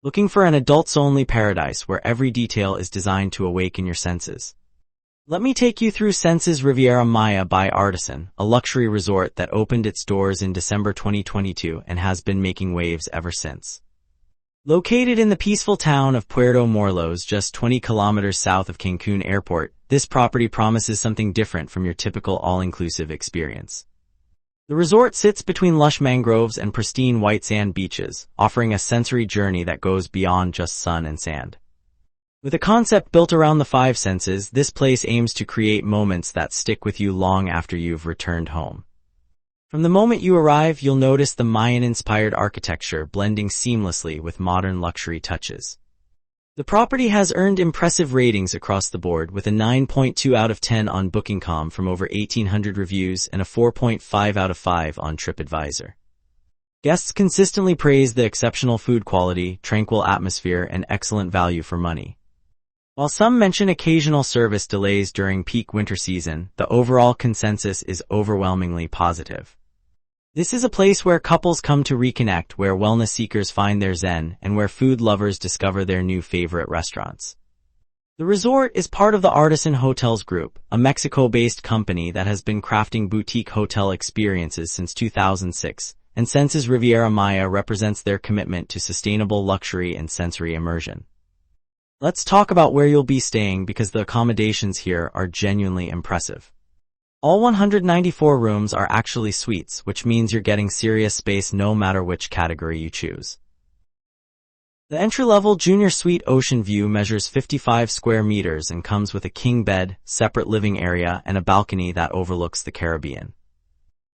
Looking for an adults-only paradise where every detail is designed to awaken your senses? Let me take you through Senses Riviera Maya by Artisan, a luxury resort that opened its doors in December 2022 and has been making waves ever since. Located in the peaceful town of Puerto Morelos, just 20 kilometers south of Cancun Airport, this property promises something different from your typical all-inclusive experience. The resort sits between lush mangroves and pristine white sand beaches, offering a sensory journey that goes beyond just sun and sand. With a concept built around the five senses, this place aims to create moments that stick with you long after you've returned home. From the moment you arrive, you'll notice the Mayan-inspired architecture blending seamlessly with modern luxury touches. The property has earned impressive ratings across the board, with a 9.2 out of 10 on Booking.com from over 1,800 reviews and a 4.5 out of 5 on TripAdvisor. Guests consistently praise the exceptional food quality, tranquil atmosphere, and excellent value for money. While some mention occasional service delays during peak winter season, the overall consensus is overwhelmingly positive. This is a place where couples come to reconnect, where wellness seekers find their zen, and where food lovers discover their new favorite restaurants. The resort is part of the Artisan Hotels Group, a Mexico-based company that has been crafting boutique hotel experiences since 2006, and Senses Riviera Maya represents their commitment to sustainable luxury and sensory immersion. Let's talk about where you'll be staying, because the accommodations here are genuinely impressive. All 194 rooms are actually suites, which means you're getting serious space no matter which category you choose. The entry-level Junior Suite Ocean View measures 55 square meters and comes with a king bed, separate living area, and a balcony that overlooks the Caribbean.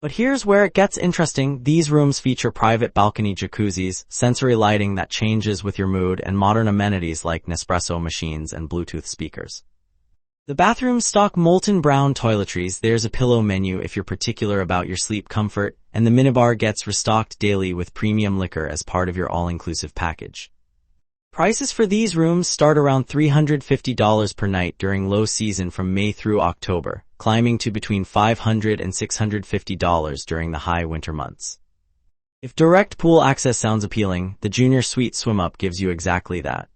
But here's where it gets interesting. These rooms feature private balcony jacuzzis, sensory lighting that changes with your mood, and modern amenities like Nespresso machines and Bluetooth speakers. The bathrooms stock Molton Brown toiletries. There's a pillow menu if you're particular about your sleep comfort, and the minibar gets restocked daily with premium liquor as part of your all-inclusive package. Prices for these rooms start around $350 per night during low season from May through October, climbing to between $500 and $650 during the high winter months. If direct pool access sounds appealing, the Junior Suite Swim-Up gives you exactly that.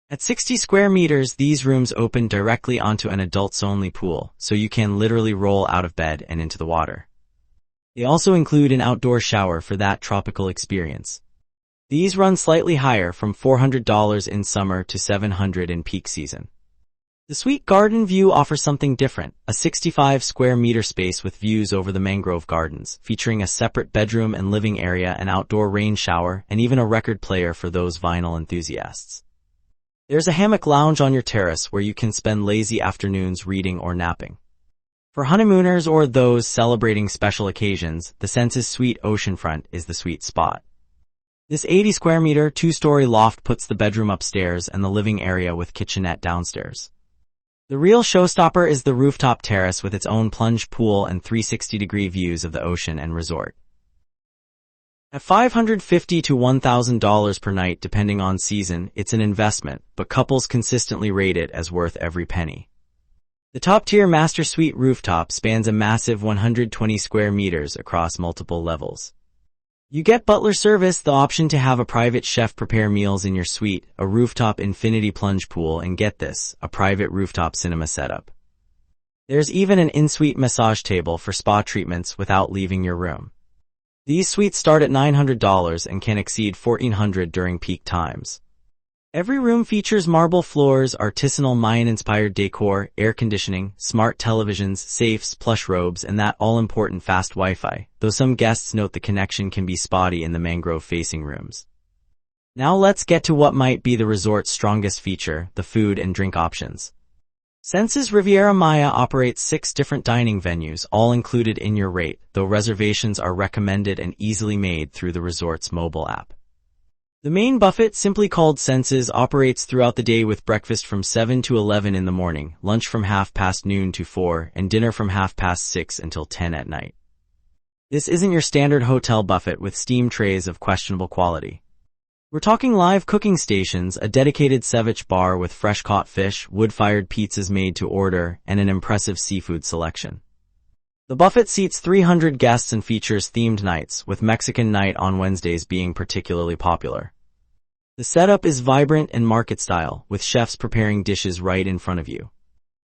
At 60 square meters, these rooms open directly onto an adults-only pool, so you can literally roll out of bed and into the water. They also include an outdoor shower for that tropical experience. These run slightly higher, from $400 in summer to $700 in peak season. The Suite Garden View offers something different, a 65 square meter space with views over the mangrove gardens, featuring a separate bedroom and living area, an outdoor rain shower, and even a record player for those vinyl enthusiasts. There's a hammock lounge on your terrace where you can spend lazy afternoons reading or napping. For honeymooners or those celebrating special occasions, the Senses Suite Oceanfront is the sweet spot. This 80 square meter, two-story loft puts the bedroom upstairs and the living area with kitchenette downstairs. The real showstopper is the rooftop terrace with its own plunge pool and 360-degree views of the ocean and resort. At $550 to $1,000 per night depending on season, it's an investment, but couples consistently rate it as worth every penny. The top-tier Master Suite Rooftop spans a massive 120 square meters across multiple levels. You get butler service, the option to have a private chef prepare meals in your suite, a rooftop infinity plunge pool, and get this, a private rooftop cinema setup. There's even an in-suite massage table for spa treatments without leaving your room. These suites start at $900 and can exceed $1,400 during peak times. Every room features marble floors, artisanal Mayan-inspired decor, air conditioning, smart televisions, safes, plush robes, and that all-important fast Wi-Fi, though some guests note the connection can be spotty in the mangrove-facing rooms. Now let's get to what might be the resort's strongest feature, the food and drink options. Senses Riviera Maya operates 6 different dining venues, all included in your rate, though reservations are recommended and easily made through the resort's mobile app. The main buffet, simply called Senses, operates throughout the day with breakfast from 7 to 11 in the morning, lunch from noon to 4, and dinner from 6 until 10 at night. This isn't your standard hotel buffet with steam trays of questionable quality. We're talking live cooking stations, a dedicated ceviche bar with fresh-caught fish, wood-fired pizzas made to order, and an impressive seafood selection. The buffet seats 300 guests and features themed nights, with Mexican night on Wednesdays being particularly popular. The setup is vibrant and market style, with chefs preparing dishes right in front of you.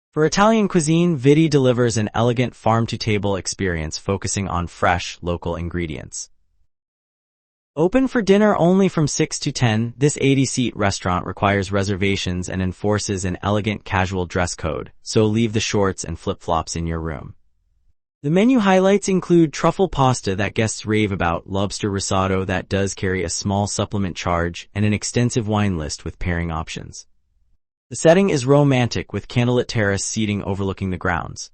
For Italian cuisine, Vidi delivers an elegant farm-to-table experience focusing on fresh, local ingredients. Open for dinner only from 6 to 10, this 80-seat restaurant requires reservations and enforces an elegant casual dress code, so leave the shorts and flip-flops in your room. The menu highlights include truffle pasta that guests rave about, lobster risotto that does carry a small supplement charge, and an extensive wine list with pairing options. The setting is romantic with candlelit terrace seating overlooking the grounds.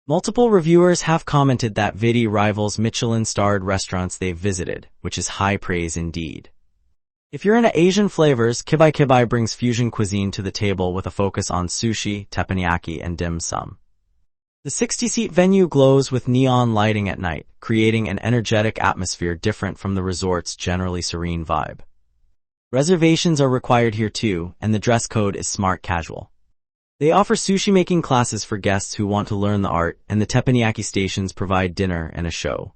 Multiple reviewers have commented that Vidi rivals Michelin-starred restaurants they've visited, which is high praise indeed. If you're into Asian flavors, Kibai Kibai brings fusion cuisine to the table with a focus on sushi, teppanyaki, and dim sum. The 60-seat venue glows with neon lighting at night, creating an energetic atmosphere different from the resort's generally serene vibe. Reservations are required here too, and the dress code is smart casual. They offer sushi-making classes for guests who want to learn the art, and the teppanyaki stations provide dinner and a show.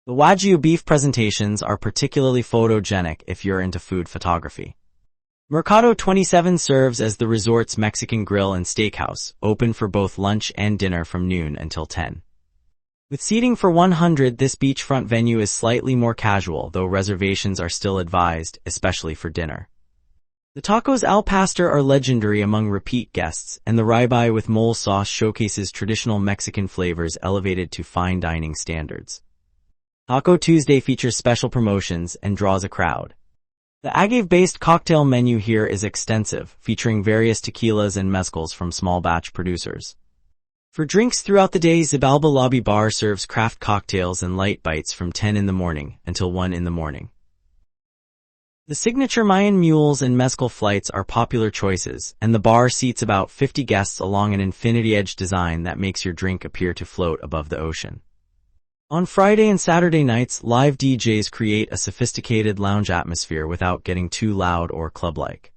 The Wagyu beef presentations are particularly photogenic if you're into food photography. Mercado 27 serves as the resort's Mexican grill and steakhouse, open for both lunch and dinner from noon until 10. With seating for 100, this beachfront venue is slightly more casual, though reservations are still advised, especially for dinner. The tacos al pastor are legendary among repeat guests, and the ribeye with mole sauce showcases traditional Mexican flavors elevated to fine dining standards. Taco Tuesday features special promotions and draws a crowd. The agave-based cocktail menu here is extensive, featuring various tequilas and mezcals from small-batch producers. For drinks throughout the day, Zibalba Lobby Bar serves craft cocktails and light bites from 10 in the morning until 1 in the morning. The signature Mayan mules and mezcal flights are popular choices, and the bar seats about 50 guests along an infinity-edge design that makes your drink appear to float above the ocean. On Friday and Saturday nights, live DJs create a sophisticated lounge atmosphere without getting too loud or club-like.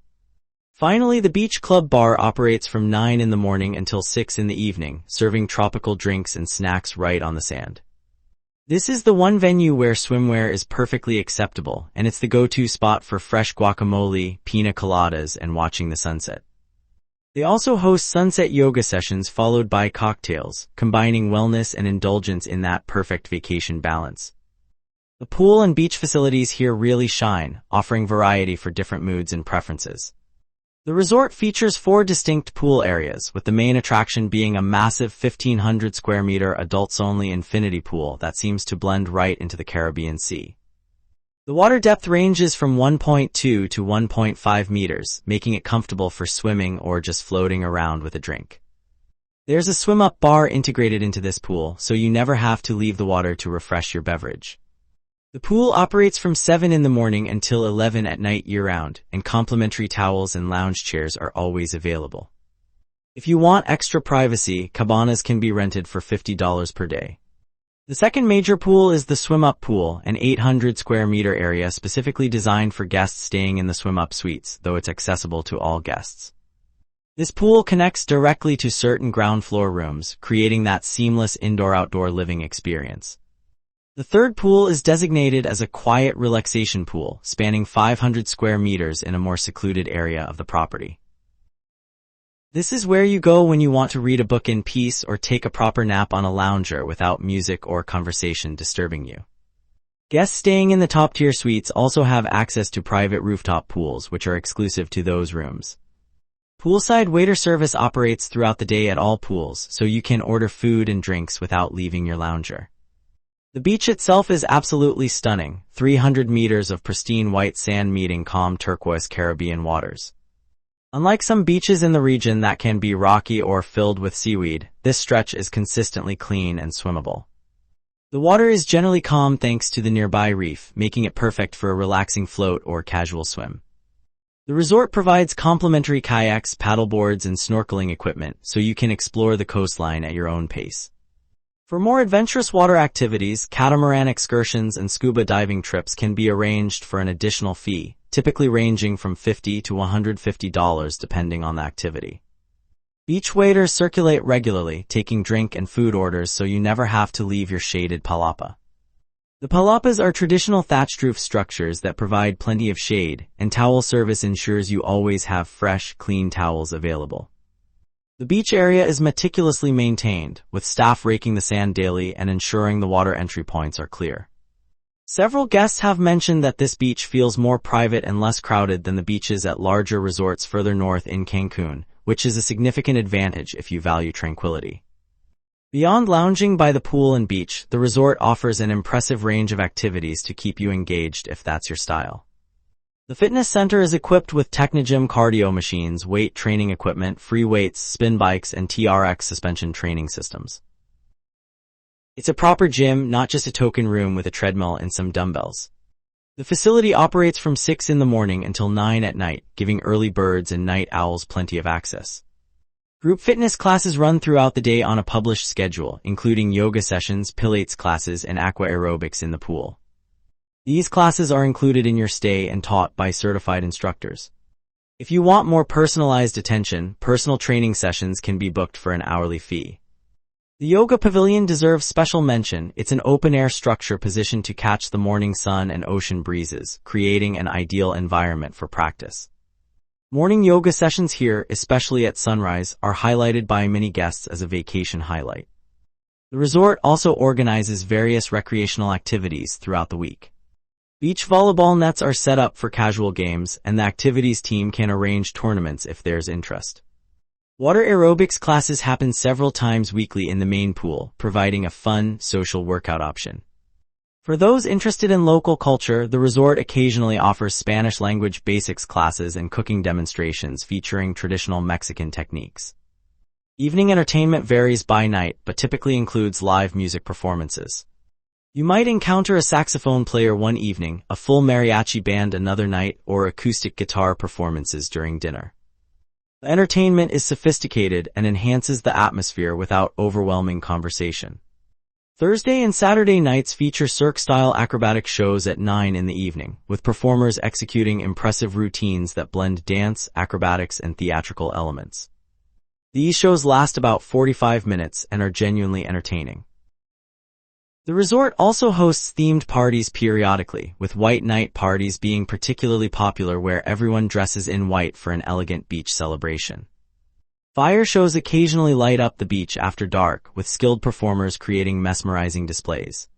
Finally, the Beach Club Bar operates from 9 in the morning until 6 in the evening, serving tropical drinks and snacks right on the sand. This is the one venue where swimwear is perfectly acceptable, and it's the go-to spot for fresh guacamole, pina coladas, and watching the sunset. They also host sunset yoga sessions followed by cocktails, combining wellness and indulgence in that perfect vacation balance. The pool and beach facilities here really shine, offering variety for different moods and preferences. The resort features 4 distinct pool areas, with the main attraction being a massive 1,500 square meter adults-only infinity pool that seems to blend right into the Caribbean Sea. The water depth ranges from 1.2 to 1.5 meters, making it comfortable for swimming or just floating around with a drink. There's a swim-up bar integrated into this pool, so you never have to leave the water to refresh your beverage. The pool operates from 7 in the morning until 11 at night year-round, and complimentary towels and lounge chairs are always available. If you want extra privacy, cabanas can be rented for $50 per day. The second major pool is the swim-up pool, an 800 square meter area specifically designed for guests staying in the swim-up suites, though it's accessible to all guests. This pool connects directly to certain ground floor rooms, creating that seamless indoor-outdoor living experience. The third pool is designated as a quiet relaxation pool, spanning 500 square meters in a more secluded area of the property. This is where you go when you want to read a book in peace or take a proper nap on a lounger without music or conversation disturbing you. Guests staying in the top-tier suites also have access to private rooftop pools, which are exclusive to those rooms. Poolside waiter service operates throughout the day at all pools, so you can order food and drinks without leaving your lounger. The beach itself is absolutely stunning, 300 meters of pristine white sand meeting calm turquoise Caribbean waters. Unlike some beaches in the region that can be rocky or filled with seaweed, this stretch is consistently clean and swimmable. The water is generally calm thanks to the nearby reef, making it perfect for a relaxing float or casual swim. The resort provides complimentary kayaks, paddleboards, and snorkeling equipment, so you can explore the coastline at your own pace. For more adventurous water activities, catamaran excursions and scuba diving trips can be arranged for an additional fee, typically ranging from $50 to $150 depending on the activity. Beach waiters circulate regularly, taking drink and food orders so you never have to leave your shaded palapa. The palapas are traditional thatched roof structures that provide plenty of shade, and towel service ensures you always have fresh, clean towels available. The beach area is meticulously maintained, with staff raking the sand daily and ensuring the water entry points are clear. Several guests have mentioned that this beach feels more private and less crowded than the beaches at larger resorts further north in Cancun, which is a significant advantage if you value tranquility. Beyond lounging by the pool and beach, the resort offers an impressive range of activities to keep you engaged if that's your style. The fitness center is equipped with Technogym cardio machines, weight training equipment, free weights, spin bikes, and TRX suspension training systems. It's a proper gym, not just a token room with a treadmill and some dumbbells. The facility operates from 6 in the morning until 9 at night, giving early birds and night owls plenty of access. Group fitness classes run throughout the day on a published schedule, including yoga sessions, Pilates classes, and aqua aerobics in the pool. These classes are included in your stay and taught by certified instructors. If you want more personalized attention, personal training sessions can be booked for an hourly fee. The yoga pavilion deserves special mention. It's an open-air structure positioned to catch the morning sun and ocean breezes, creating an ideal environment for practice. Morning yoga sessions here, especially at sunrise, are highlighted by many guests as a vacation highlight. The resort also organizes various recreational activities throughout the week. Beach volleyball nets are set up for casual games, and the activities team can arrange tournaments if there's interest. Water aerobics classes happen several times weekly in the main pool, providing a fun, social workout option. For those interested in local culture, the resort occasionally offers Spanish language basics classes and cooking demonstrations featuring traditional Mexican techniques. Evening entertainment varies by night, but typically includes live music performances. You might encounter a saxophone player one evening, a full mariachi band another night, or acoustic guitar performances during dinner. The entertainment is sophisticated and enhances the atmosphere without overwhelming conversation. Thursday and Saturday nights feature Cirque-style acrobatic shows at 9 in the evening, with performers executing impressive routines that blend dance, acrobatics, and theatrical elements. These shows last about 45 minutes and are genuinely entertaining. The resort also hosts themed parties periodically, with white night parties being particularly popular where everyone dresses in white for an elegant beach celebration. Fire shows occasionally light up the beach after dark, with skilled performers creating mesmerizing displays.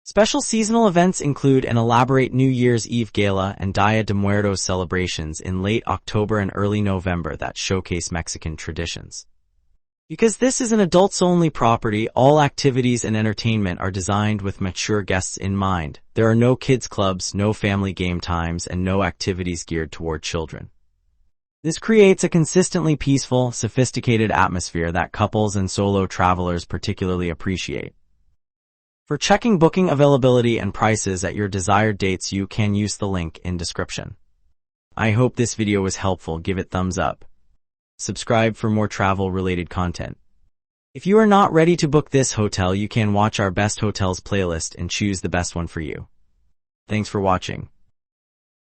Special seasonal events include an elaborate New Year's Eve gala and Dia de Muertos celebrations in late October and early November that showcase Mexican traditions. Because this is an adults-only property, all activities and entertainment are designed with mature guests in mind. There are no kids clubs, no family game times, and no activities geared toward children. This creates a consistently peaceful, sophisticated atmosphere that couples and solo travelers particularly appreciate. For checking booking availability and prices at your desired dates, you can use the link in description. I hope this video was helpful. Give it thumbs up. Subscribe for more travel-related content. If you are not ready to book this hotel, you can watch our best hotels playlist and choose the best one for you. Thanks for watching.